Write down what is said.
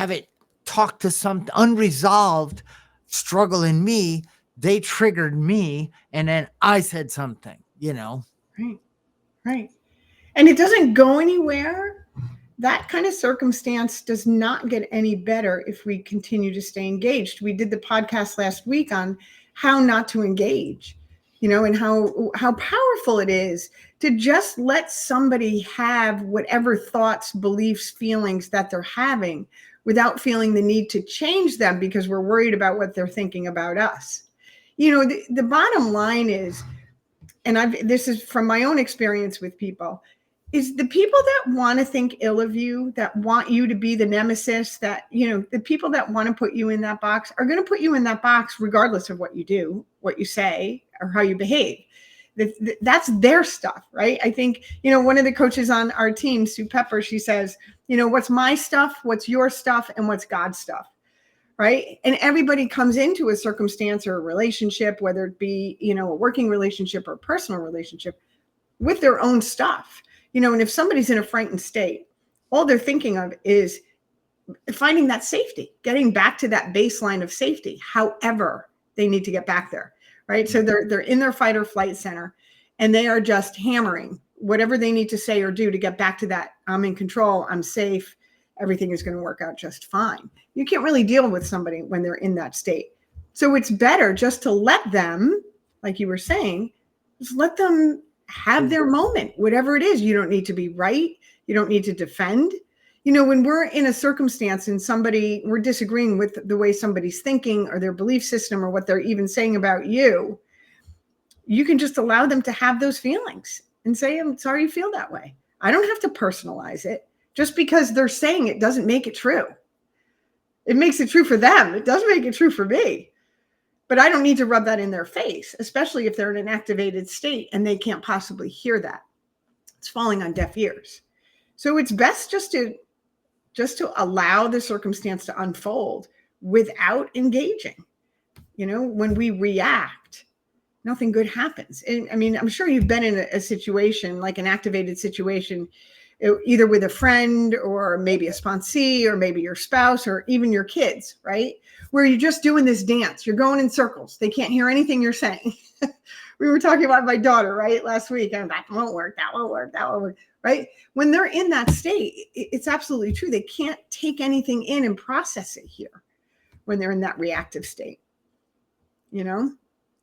have it talk to some unresolved struggle in me. They triggered me, and then I said something, Right. Right. And it doesn't go anywhere. That kind of circumstance does not get any better if we continue to stay engaged. We did the podcast last week on how not to engage, and how powerful it is to just let somebody have whatever thoughts, beliefs, feelings that they're having without feeling the need to change them because we're worried about what they're thinking about us. The bottom line is, and this is from my own experience with people, is the people that want to think ill of you, that want you to be the nemesis, that, the people that want to put you in that box are going to put you in that box regardless of what you do, what you say, or how you behave. That's their stuff, right? I think, one of the coaches on our team, Sue Pepper, she says, what's my stuff, what's your stuff, and what's God's stuff. Right. And everybody comes into a circumstance or a relationship, whether it be, a working relationship or a personal relationship, with their own stuff, and if somebody's in a frightened state, all they're thinking of is finding that safety, getting back to that baseline of safety, however they need to get back there. Right. So they're in their fight or flight center, and they are just hammering whatever they need to say or do to get back to that. I'm in control. I'm safe. Everything is going to work out just fine. You can't really deal with somebody when they're in that state. So it's better just to let them, like you were saying, just let them have their moment, whatever it is. You don't need to be right. You don't need to defend. When we're in a circumstance and we're disagreeing with the way somebody's thinking or their belief system or what they're even saying about you, you can just allow them to have those feelings and say, I'm sorry you feel that way. I don't have to personalize it. Just because they're saying it doesn't make it true. It makes it true for them. It doesn't make it true for me. But I don't need to rub that in their face, especially if they're in an activated state and they can't possibly hear that. It's falling on deaf ears. So it's best just to allow the circumstance to unfold without engaging. When we react, nothing good happens. And I mean, I'm sure you've been in a situation, like an activated situation, either with a friend or maybe a sponsee or maybe your spouse or even your kids, right? Where you're just doing this dance. You're going in circles. They can't hear anything you're saying. We were talking about my daughter, right? Last week, and that won't work. That won't work. That won't work. Right? When they're in that state, it's absolutely true. They can't take anything in and process it here when they're in that reactive state.